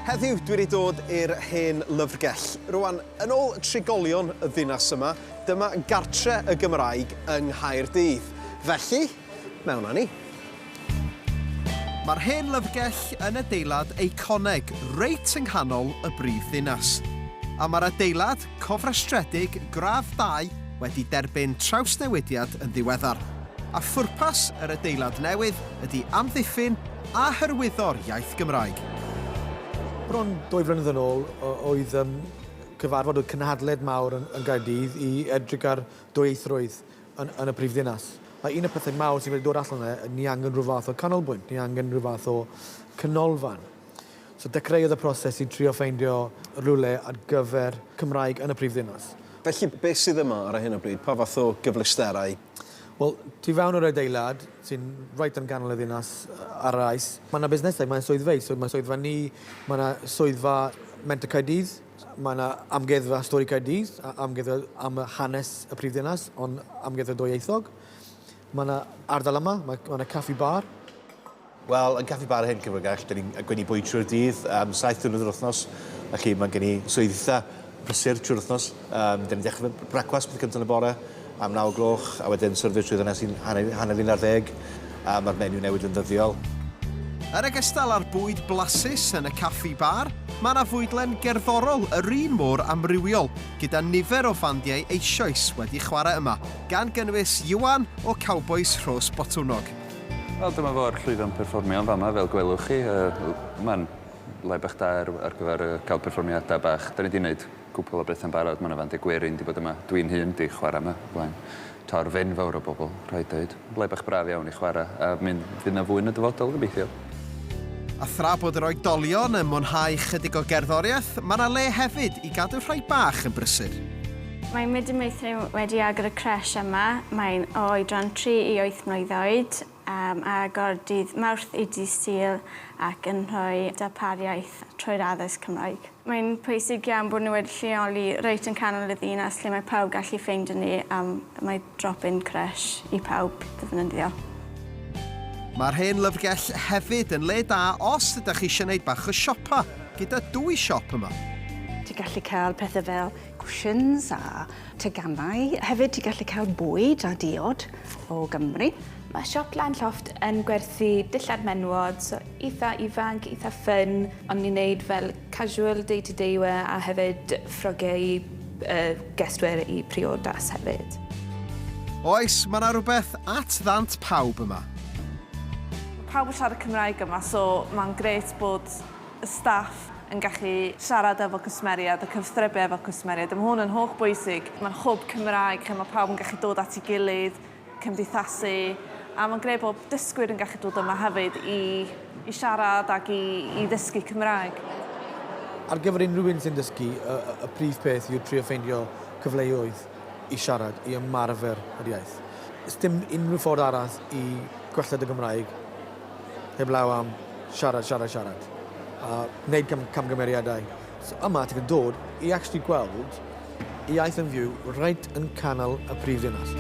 Heddiw dwi wedi dod i'r Hen Lyfrgell. Rwan, yn ôl trigolion y ddinas yma, dyma gartre y Gymraeg yng Nghaerdydd. Felly, mewn â ni. Mae'r Hen Lyfrgell yn adeilad eiconeg reit yng nghanol y brif ddinas. A mae'r adeilad cofrestredig gradd 2 wedi derbyn trawsnewidiad yn ddiweddar. A phwrpas yr adeilad newydd ydy amddiffyn a hyrwyddo'r iaith Gymraeg. Bron 2 flynedd yn ôl, oedd cyfarfod o cynhadledd mawr yn Caerdydd i edrych ar dwyieithrwydd yn y prif ddinas. A un o'r pethau mawr sy'n wedi dod allan yna, ni angen rhyw fath o canolbwynt, ni angen rhyw fath o canolfan. So dechreuodd y proses i trio ffeindio rhywle ar gyfer Cymraeg yn y prif ddinas. Felly, beth sydd yma ar hyn o bryd? Pa fath o gyfleusterau? Wel, tu fewn o'r adeilad, sy'n reit yn ganol y ddinas ar yr aes, mae yna busnesau, mae'n swyddfeydd. So, mae swyddfa ni, mae yna swyddfa Menter Caerdydd, mae yna amgueddfa stori Caerdydd, amgueddfa am hanes y prif ddinas, ond amgueddfa dwyieithog. Mae yna ardal yma, mae yna caffi bar. Wel, yn caffi bar Hen Lyfrgell, da ni'n gwneud bwyd trwy'r dydd, 7 diwrnod yr wythnos. Felly mae gen i swydd eitha prysur trwy'r wythnos. Da ni'n dechrau brecwast bydd cyntaf yn y bore am 9 gloch, a wedyn syrfio trwy ddynes sy'n hanner 11. Mae'r menyw newid yn ddyddiol. Yn ogystal â'r bwyd blasus yn y caffi bar, mae yna fwydlen gerddorol yr un mor amrywiol, gyda nifer o fandiau eisoes wedi chwarae yma, gan gynnwys Iwan o Cowboys Rhos Botwnog. Wel, dyma fo'r llwyfan perfformio yn fama, fel gwelwch chi. Mae'n le bach da ar gyfer cael perfformiadau bach. Da ni wedi gwneud cwpl o bethau'n barod. Mae yna fandiau gwerin wedi bod yma. Dwi'n hun di chwarae yma. Blaen. Tor fawr o bobl, rhaid dweud. Le bach braf iawn i chwarae. A fydd yna fwy yn y dyfodol, gobeithio. A thra bod yr oedolion yn mwynhau chydig o gerddoriaeth, mae yna le hefyd i gadw rhai bach yn brysur. Mae Meithrin wedi agor y cresh yma. Mae'n oedran 3 i 8 mlwydd oed, a gordydd Mawrth i Dydd Sul ac yn rhoi darpariaeth trwy'r addysg Cymraeg. Mae'n pwysig iawn bod nhw wedi lleoli reit yn canol y ddinas lle mae pawb gallu ffeindio ni, a mae drop-in cresh i pawb ddefnyddio. Mae'r Hen Lyfrgell hefyd yn le da os ydych chi eisiau gwneud bach o siopa, gyda 2 siop yma. Ti'n gallu cael pethau fel cushions a teganau. Hefyd ti'n gallu cael bwyd a diod o Gymru. Mae siop Lanlofft yn gwerthu dillad menwod, so eitha ifanc, eitha ffyn, ond ni'n neud fel casual day-to-day wear a hefyd ffrogiau i gestwyr i priodas hefyd. Oes, mae yna rhywbeth at ddant pawb yma. Pawb yn siarad Cymraeg yma, so mae'n grêt bod y staff yn gallu siarad efo cwsmeriad, y cyfthrybu efo cwsmeriad. Mae hwn yn holl bwysig. Mae'n hwb Cymraeg lle mae pawb yn gallu dod at ei gilydd, cymdeithasu, a mae'n greu bod dysgwyr yn gallu dod yma hefyd i siarad ac i ddysgu Cymraeg. Ar gyfer unrhyw un sy'n dysgu, y prif peth yw trio ffeindio cyfleoedd i siarad, i ymarfer yr iaith. Dim unrhyw ffordd arall i gwelled y Gymraeg heblaw am siarad. A wneud camgymeriadau. So, yma ti'n dod i actually gweld i iaith yn fyw reit yn canol y prif ddinas.